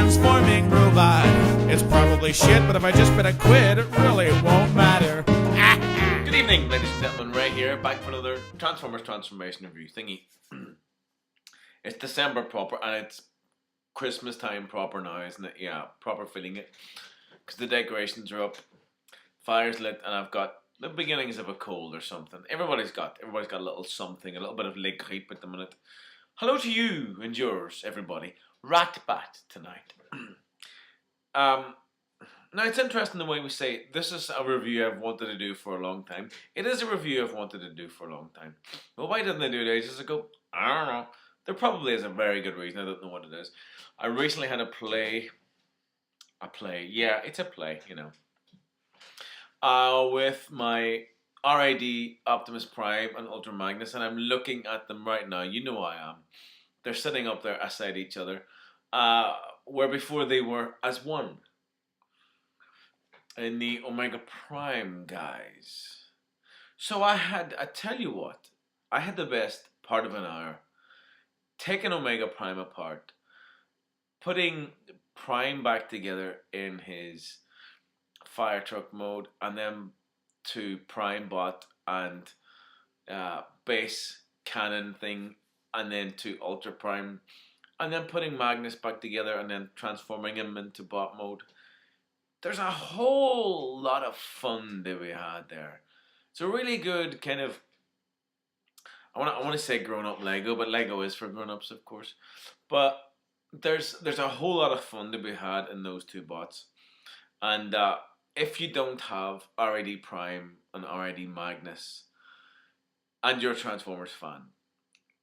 transforming robot. It's probably shit, but if I just bet a quid, it really won't matter. Good evening, ladies and gentlemen. Ray here, back for another Transformers Transformation Review thingy. It's December proper, and it's Christmas time proper now, isn't it? Yeah, proper feeling it. Because the decorations are up, fire's lit, and I've got the beginnings of a cold or something. Everybody's got a little something, a little bit of leg creep at the minute. Hello to you and yours, everybody. Ratbat tonight. Now it's interesting the way we say this is a review I've wanted to do for a long time. It is a review I've wanted to do for a long time. Well, why didn't I do it ages ago? I don't know. There probably is a very good reason. I don't know what it is. I recently had a play. Yeah, it's a play, you know. With my RID Optimus Prime and Ultra Magnus, and I'm looking at them right now. You know I am. They're sitting up there aside each other, where before they were as one. In the Omega Prime guys. So I tell you what, I had the best part of an hour taking Omega Prime apart, putting Prime back together in his fire truck mode, and then to Prime Bot and base cannon thing, and then to Ultra Prime, and then putting Magnus back together and then transforming him into bot mode. There's a whole lot of fun that we had there. It's a really good kind of, I want to say grown-up Lego, but Lego is for grown-ups, of course. But there's a whole lot of fun to be had in those two bots. And if you don't have RID Prime and RID Magnus, and you're a Transformers fan,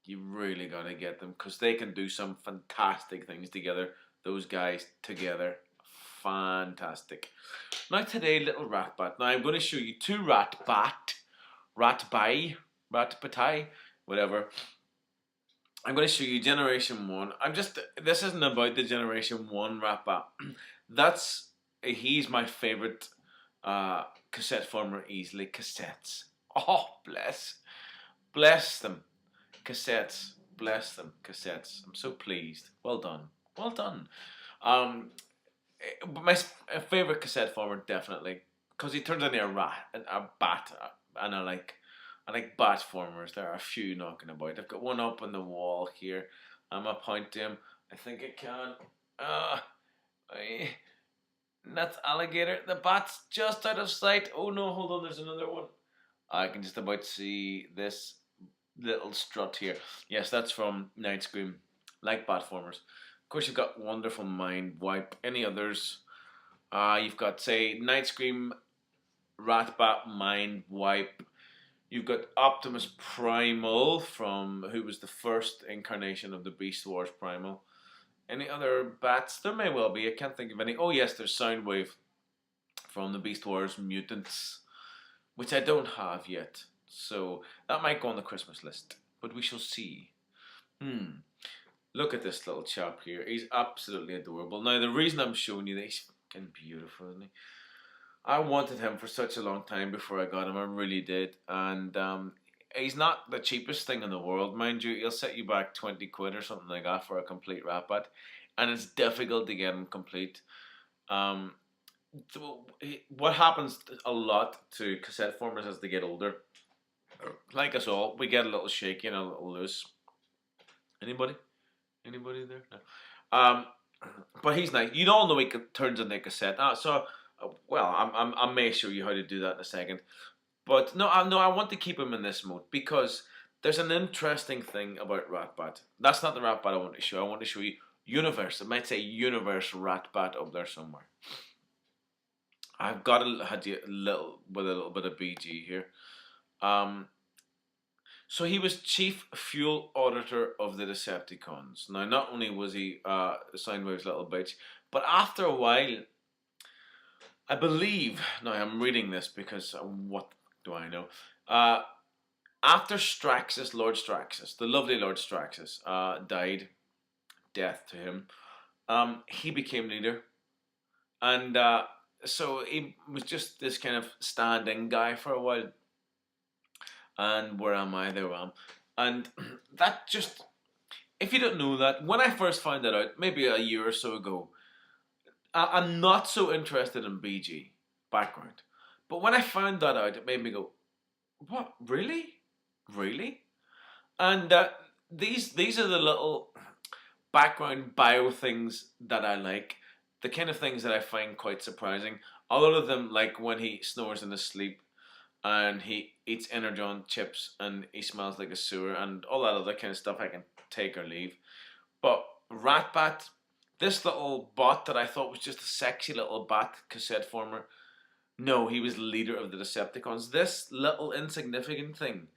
you really got to get them, because they can do some fantastic things together. Those guys together. Fantastic. Now today, little Ratbat. Now I'm going to show you two Ratbatai, whatever. I'm going to show you Generation 1. This isn't about the Generation 1 Ratbat. He's my favourite cassette former easily. Cassettes. Oh, bless them. Cassettes. Bless them. Cassettes. I'm so pleased. Well done. Well done. But my favourite cassette former, definitely, because he turns into a bat, and I like bat formers. There are a few knocking about. I've got one up on the wall here. I'm gonna point to him. I think I can. That's alligator. The bat's just out of sight. Oh no, hold on. There's another one. I can just about see this little strut here. Yes, that's from Night Scream. Like bat formers. Of course, you've got Wonderful Mind Wipe. Any others? You've got, say, Night Scream, Ratbat, Mind Wipe. You've got Optimus Primal from who was the first incarnation of the Beast Wars Primal. Any other bats? There may well be. I can't think of any. Oh yes, there's Soundwave from the Beast Wars Mutants, which I don't have yet. So that might go on the Christmas list, but we shall see. Look at this little chap here. He's absolutely adorable. Now, the reason I'm showing you this, he's fucking beautiful, isn't he? I wanted him for such a long time before I got him. I really did. And he's not the cheapest thing in the world, mind you. He'll set you back 20 quid or something like that for a complete Ratbat. And it's difficult to get him complete. What happens a lot to cassette formers as they get older, like us all, we get a little shaky and a little loose. Anybody? Anybody there? No. But he's nice. You all know he turns into a cassette. Well, I may show you how to do that in a second. But no, I want to keep him in this mode because there's an interesting thing about Ratbat. That's not the Ratbat I want to show. I want to show you Universe. I might say Universe Ratbat up there somewhere. I've got had a little bit of BG here. So he was chief fuel auditor of the Decepticons. Now, not only was he Soundwave's little bitch, but after a while, I believe, now I'm reading this because what do I know? After Straxus, Lord Straxus, the lovely Lord Straxus, died, death to him, he became leader. And so he was just this kind of stand-in guy for a while. And where am I? There I am. And that just, if you don't know that, when I first found that out, maybe a year or so ago, I'm not so interested in BG background. But when I found that out, it made me go, "What? Really? Really?" And these are the little background bio things that I like. The kind of things that I find quite surprising. A lot of them, like when he snores in his sleep and he eats Energon chips and he smells like a sewer and all that other kind of stuff, I can take or leave. But Ratbat, this little bot that I thought was just a sexy little bat cassette former, no, he was leader of the Decepticons. This little insignificant thing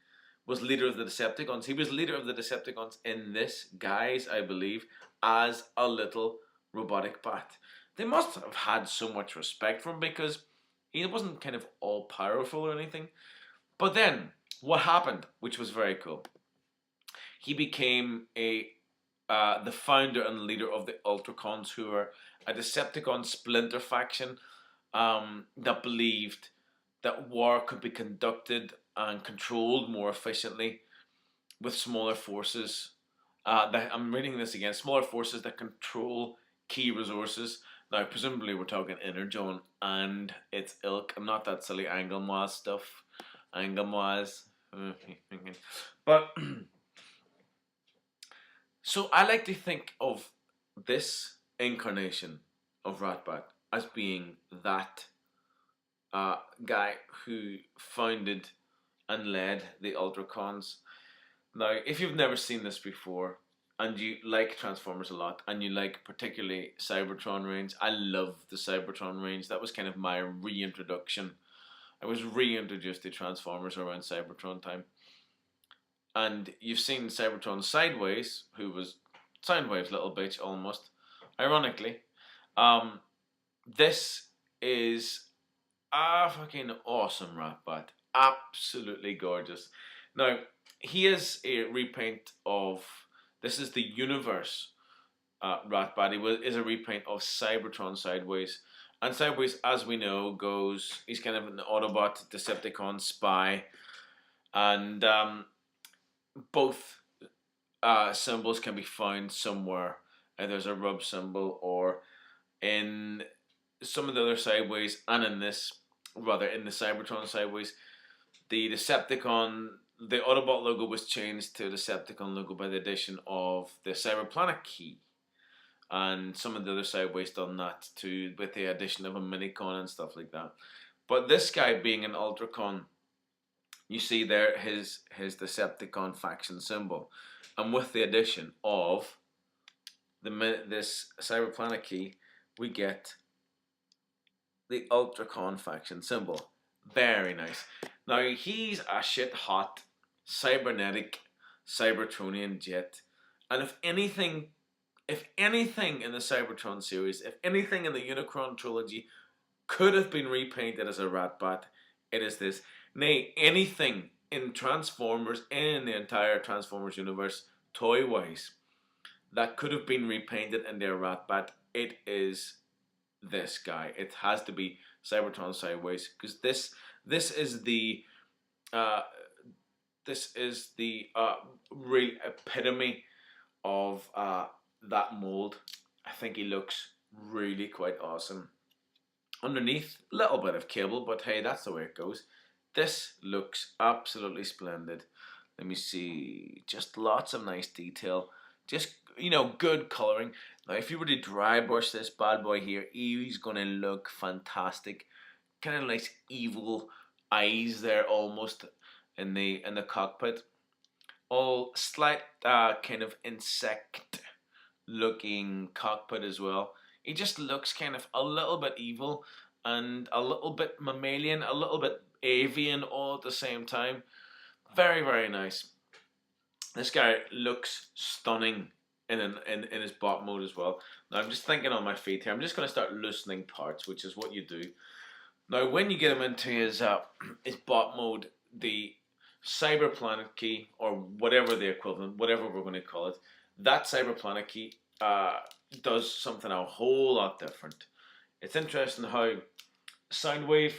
was leader of the Decepticons. He was leader of the Decepticons in this guise, I believe, as a little robotic bat. They must have had so much respect for him because he wasn't kind of all powerful or anything. But then, what happened, which was very cool, he became the founder and leader of the Ultracons, who are a Decepticon splinter faction that believed that war could be conducted and controlled more efficiently with smaller forces. I'm reading this again. Smaller forces that control key resources. Now, presumably, we're talking Energon and its ilk, and not that silly Anglemoise stuff. Anglemoise. But so I like to think of this incarnation of Ratbat as being that guy who founded and led the Ultracons. Now, if you've never seen this before and you like Transformers a lot and you like particularly Cybertron range, I love the Cybertron range. That was kind of my reintroduction. I was reintroduced to Transformers around Cybertron time. And you've seen Cybertron Sideways, who was Soundwave's little bitch almost, ironically. This is a fucking awesome Ratbat. Absolutely gorgeous. Now, he is a repaint of, this is the Universe Ratbat. He is a repaint of Cybertron Sideways. And Sideways, as we know, he's kind of an Autobot, Decepticon, spy. And both symbols can be found somewhere. There's a rub symbol or in some of the other Sideways, and in the Cybertron Sideways, the Autobot logo was changed to Decepticon logo by the addition of the Cyberplanet key. And some of the other Sideways done that too, with the addition of a Minicon and stuff like that. But this guy being an Ultracon, you see there his Decepticon faction symbol. And with the addition of this Cyberplanet key, we get the Ultracon faction symbol. Very nice. Now, he's a shit hot cybernetic Cybertronian jet. And if anything in the Cybertron series, if anything in the Unicron trilogy could have been repainted as a Ratbat, it is this. Nay, anything in Transformers, in the entire Transformers universe, toy-wise, that could have been repainted in their Ratbat, it is this guy. It has to be Cybertron Sideways, because this is the real epitome of that mold. I think he looks really quite awesome. Underneath, a little bit of cable, but hey, that's the way it goes. This looks absolutely splendid. Let me see, just lots of nice detail. Just, good coloring. Now, if you were to dry brush this bad boy here, he's going to look fantastic. Kind of nice evil eyes there almost in the cockpit. All slight kind of insect looking cockpit as well. He just looks kind of a little bit evil and a little bit mammalian, a little bit avian all at the same time. Very, very nice. This guy looks stunning in his bot mode as well. Now, I'm just thinking on my feet here. I'm just going to start loosening parts, which is what you do. Now, when you get him into his bot mode, the Cyberplanet key, or whatever the equivalent, whatever we're going to call it, that Cyberplanet key does something a whole lot different. It's interesting how Soundwave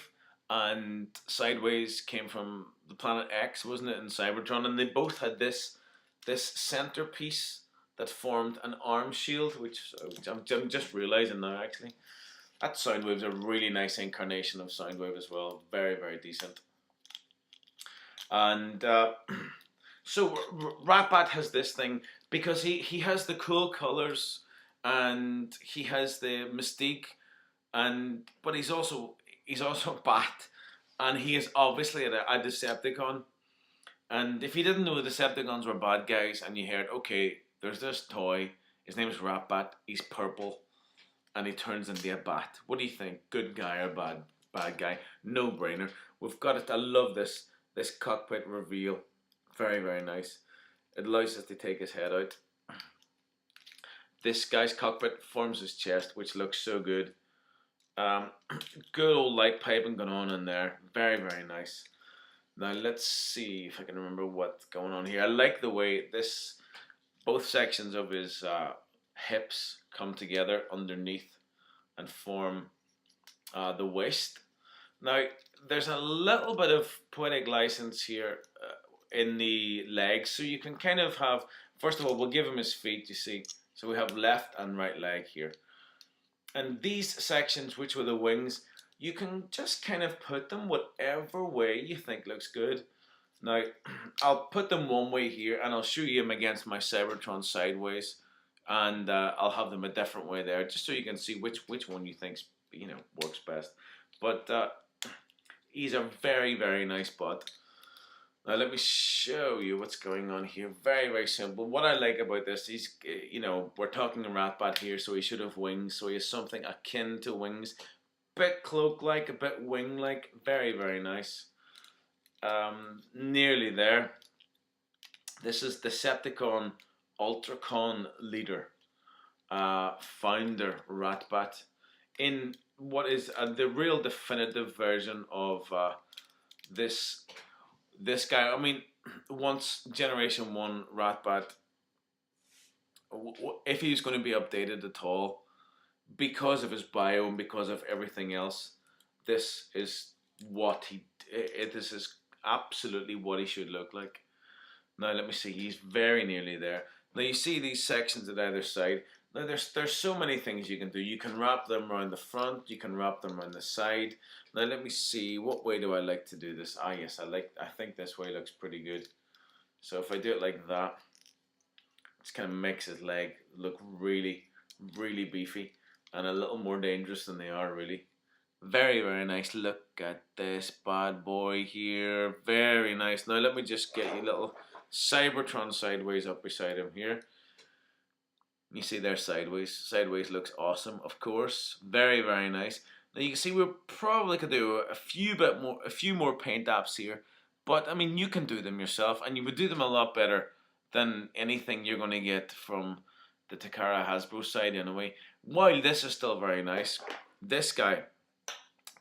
and Sideways came from the planet X, wasn't it, in Cybertron, and they both had this centerpiece that formed an arm shield, which I'm just realizing now actually. That Soundwave's a really nice incarnation of Soundwave as well. Very, very decent. And so Ratbat has this thing because he has the cool colors and he has the mystique, and but he's also Bat, and he is obviously a Decepticon. And if you didn't know Decepticons were bad guys, and you heard, okay, there's this toy, his name is Ratbat, he's purple, and he turns into a bat. What do you think? Good guy or bad guy? No brainer. We've got it. I love this cockpit reveal. Very, very nice. It allows us to take his head out. This guy's cockpit forms his chest, which looks so good. Good old light piping going on in there. Very, very nice. Now let's see if I can remember what's going on here. I like the way both sections of his hips come together underneath and form the waist. Now there's a little bit of poetic license here in the legs, so you can kind of have, first of all, we'll give him his feet, you see. So we have left and right leg here. And these sections, which were the wings, you can just kind of put them whatever way you think looks good. Now, I'll put them one way here, and I'll show you them against my Cybertron sideways, and I'll have them a different way there, just so you can see which one you think works best. But he's a very, very nice bot. Now let me show you what's going on here. Very, very simple. What I like about this, we're talking a Ratbat here, so he should have wings, so he has something akin to wings. Bit cloak-like, a bit wing-like. Very, very nice. Nearly there. This is Decepticon Ultracon Leader, founder Ratbat, in what is the real definitive version of this guy. I mean, once Generation 1 Ratbat, if he's going to be updated at all, because of his bio and because of everything else, this is this is absolutely what he should look like. Now let me see, he's very nearly there. Now you see these sections at either side. Now there's so many things you can do. You can wrap them around the front, you can wrap them around the side. Now let me see, what way do I like to do this? Yes, I think this way looks pretty good. So if I do it like that, it kind of makes his leg look really, really beefy and a little more dangerous than they are really. Very, very nice. Look at this bad boy here. Very nice. Now let me just get you a little Cybertron sideways up beside him here. You see there sideways. Sideways looks awesome, of course. Very, very nice. Now you can see we probably could do a few more paint apps here, but I mean you can do them yourself, and you would do them a lot better than anything you're going to get from the Takara Hasbro side anyway. While this is still very nice, this guy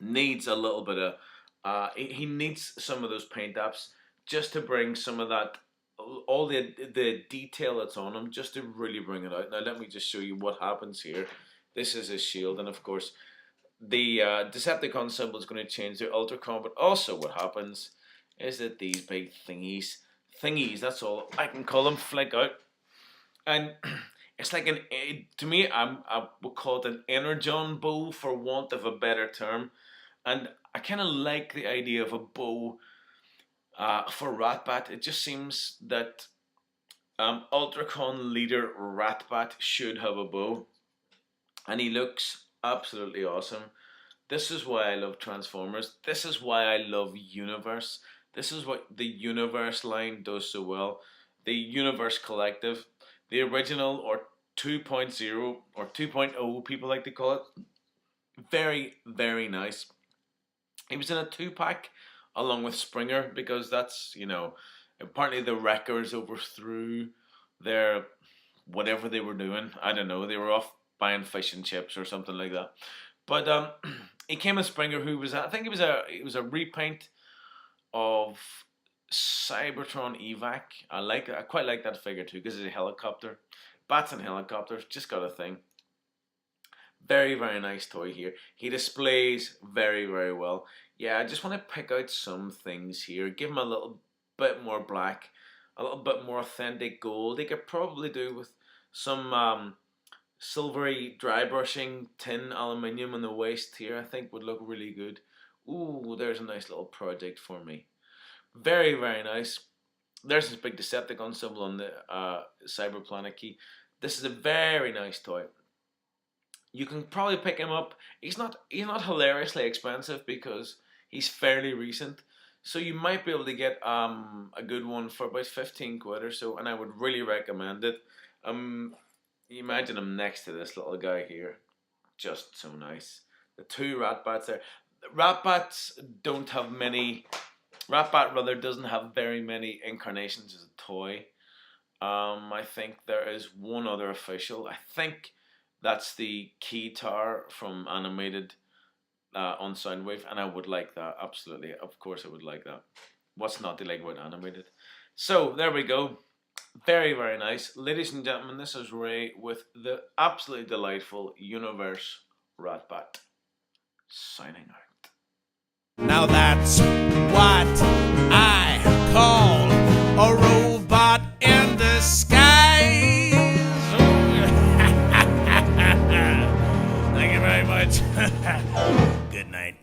needs a little bit of he needs some of those paint apps just to bring some of that, all the detail that's on him, just to really bring it out. Now let me just show you what happens here. This is his shield, and of course the Decepticon symbol is going to change to Ultracon, but also what happens is that these big thingies, that's all I can call them, flick out. And it's like to me, I would call it an energon bow, for want of a better term. And I kind of like the idea of a bow for Ratbat. It just seems that Ultracon leader Ratbat should have a bow. And he looks absolutely awesome. This is why I love Transformers. This is why I love Universe. This is what the Universe line does so well. The Universe Collective, the original, or 2.0 or 2.0 people like to call it. Very, very nice. He was in a 2-pack along with Springer, because that's, apparently the Wreckers overthrew their whatever they were doing. I don't know, they were off buying fish and chips or something like that. But he came with Springer, who was, I think it was a repaint of Cybertron Evac. I quite like that figure too, because it's a helicopter. Bats and helicopters, just got a thing. Very, very nice toy here. He displays very, very well. Yeah, I just want to pick out some things here. Give him a little bit more black, a little bit more authentic gold. They could probably do with some silvery dry brushing tin aluminium on the waist here, I think would look really good. Ooh, there's a nice little project for me. Very, very nice. There's this big Decepticon symbol on the Cyberplanet key. This is a very nice toy. You can probably pick him up. He's not hilariously expensive because he's fairly recent. So you might be able to get a good one for about 15 quid or so, and I would really recommend it. You imagine him next to this little guy here, just so nice. The two Ratbats there. Ratbats don't have many. Ratbat rather doesn't have very many incarnations as a toy. I think there is one other official. I think that's the Key Tower from Animated on Soundwave, and I would like that, absolutely. Of course, I would like that. What's not to like about Animated? So there we go. Very, very nice, ladies and gentlemen. This is Ray with the absolutely delightful Universe Ratbat, signing out. Now that's what I call a robot in disguise. Thank you very much. Good night.